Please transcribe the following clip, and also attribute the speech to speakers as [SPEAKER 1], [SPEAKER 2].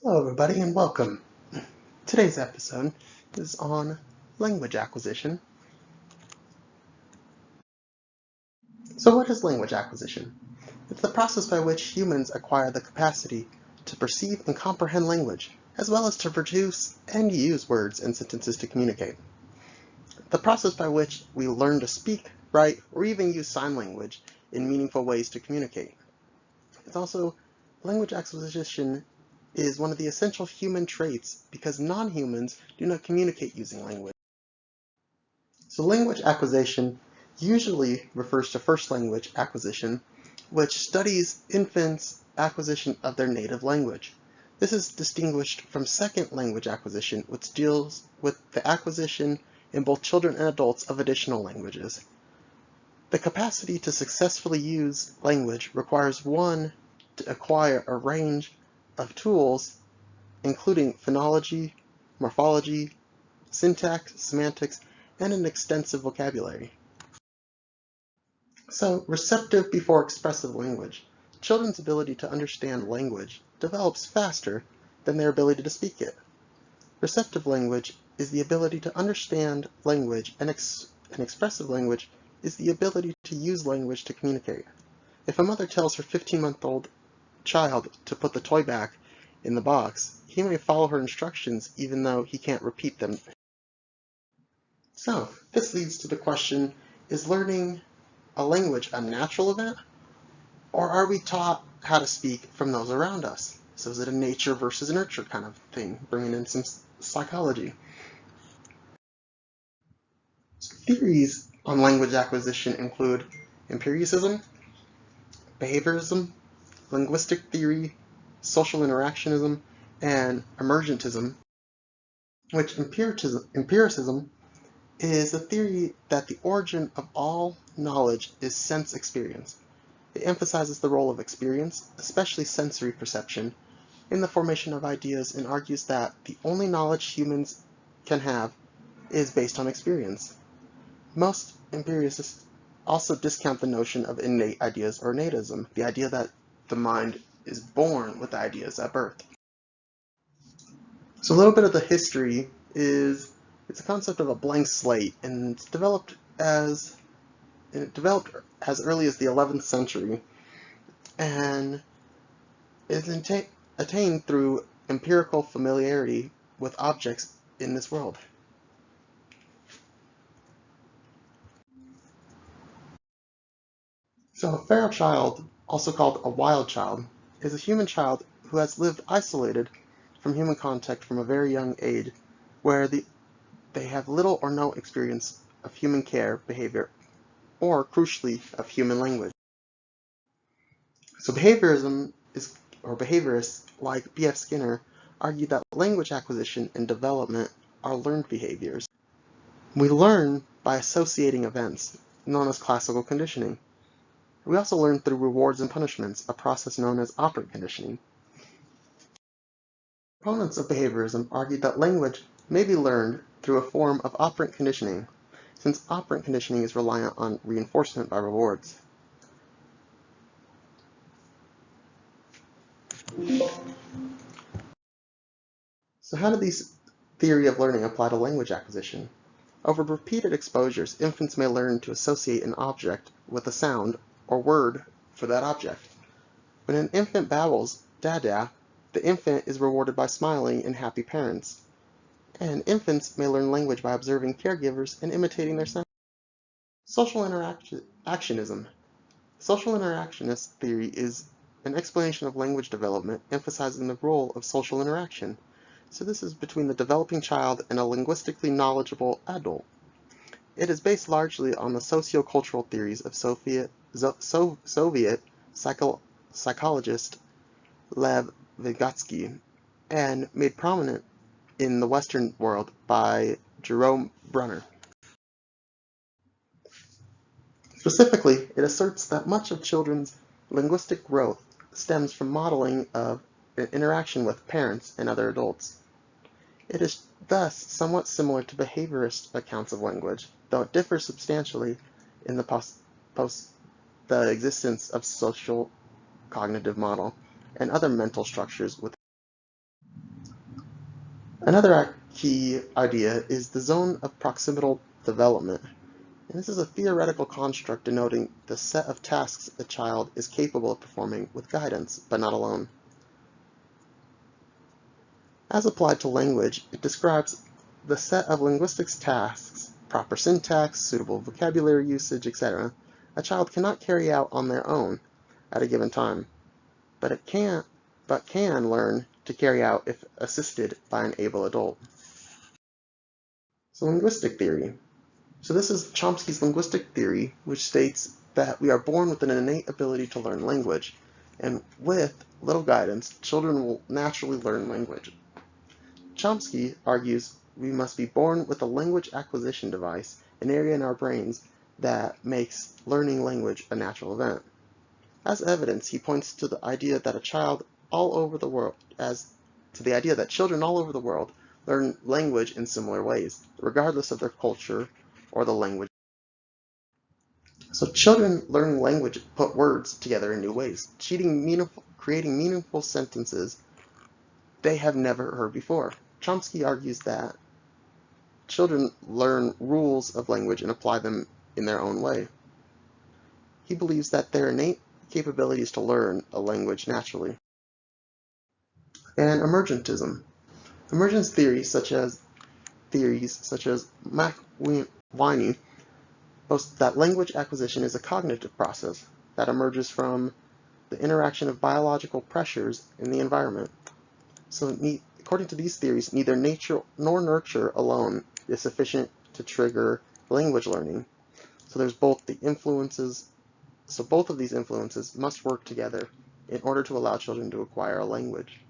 [SPEAKER 1] Hello everybody and welcome. Today's episode is on language acquisition. So what is language acquisition? It's the process by which humans acquire the capacity to perceive and comprehend language, as well as to produce and use words and sentences to communicate. The process by which we learn to speak, write, or even use sign language in meaningful ways to communicate. It's also language acquisition is one of the essential human traits because non-humans do not communicate using language. So language acquisition usually refers to first language acquisition, which studies infants' acquisition of their native language. This is distinguished from second language acquisition, which deals with the acquisition in both children and adults of additional languages. The capacity to successfully use language requires one to acquire a range of tools, including phonology, morphology, syntax, semantics, and an extensive vocabulary. So, receptive before expressive language. Children's ability to understand language develops faster than their ability to speak it. Receptive language is the ability to understand language, and expressive language is the ability to use language to communicate. If a mother tells her 15-month-old child to put the toy back in the box, he may follow her instructions even though he can't repeat them. So, this leads to the question, is learning a language a natural event, or are we taught how to speak from those around us? So is it a nature versus nurture kind of thing, bringing in some psychology? So theories on language acquisition include empiricism, behaviorism, linguistic theory, social interactionism, and emergentism, which empiricism is a theory that the origin of all knowledge is sense experience. It emphasizes the role of experience, especially sensory perception, in the formation of ideas and argues that the only knowledge humans can have is based on experience. Most empiricists also discount the notion of innate ideas or innatism, the idea that the mind is born with ideas at birth. So a little bit of the history is it's a concept of a blank slate, and it developed as early as the 11th century, and is attained through empirical familiarity with objects in this world. So a feral child, also called a wild child, is a human child who has lived isolated from human contact from a very young age, where they have little or no experience of human care, behavior, or, crucially, of human language. So behaviorists like B.F. Skinner argue that language acquisition and development are learned behaviors. We learn by associating events, known as classical conditioning. We also learn through rewards and punishments, a process known as operant conditioning. Opponents of behaviorism argue that language may be learned through a form of operant conditioning, since operant conditioning is reliant on reinforcement by rewards. So how do these theory of learning apply to language acquisition? Over repeated exposures, infants may learn to associate an object with a sound or word for that object. When an infant babbles "dada," the infant is rewarded by smiling and happy parents. And infants may learn language by observing caregivers and imitating their sounds. Social interactionism. Social interactionist theory is an explanation of language development emphasizing the role of social interaction. So this is between the developing child and a linguistically knowledgeable adult. It is based largely on the socio-cultural theories of Soviet psychologist Lev Vygotsky and made prominent in the Western world by Jerome Brunner. Specifically, it asserts that much of children's linguistic growth stems from modeling of an interaction with parents and other adults. It is thus somewhat similar to behaviorist accounts of language, though it differs substantially in the existence of social cognitive model and other mental structures with. Another key idea is the zone of proximal development. And this is a theoretical construct denoting the set of tasks a child is capable of performing with guidance, but not alone. As applied to language, it describes the set of linguistics tasks, proper syntax, suitable vocabulary usage, etc., a child cannot carry out on their own at a given time, but can learn to carry out if assisted by an able adult. So linguistic theory. So this is Chomsky's linguistic theory, which states that we are born with an innate ability to learn language, and with little guidance, children will naturally learn language. Chomsky argues we must be born with a language acquisition device, an area in our brains that makes learning language a natural event. As evidence, he points to the idea that children all over the world learn language in similar ways, regardless of their culture or the language. So children learning language put words together in new ways, creating meaningful sentences they have never heard before. Chomsky argues that children learn rules of language and apply them in their own way. He believes that their innate capabilities to learn a language naturally. And emergentism. Emergence theories such as McWhiney boast that language acquisition is a cognitive process that emerges from the interaction of biological pressures in the environment. So according to these theories, neither nature nor nurture alone is sufficient to trigger language learning. So there's both the influences, so both of these influences must work together in order to allow children to acquire a language.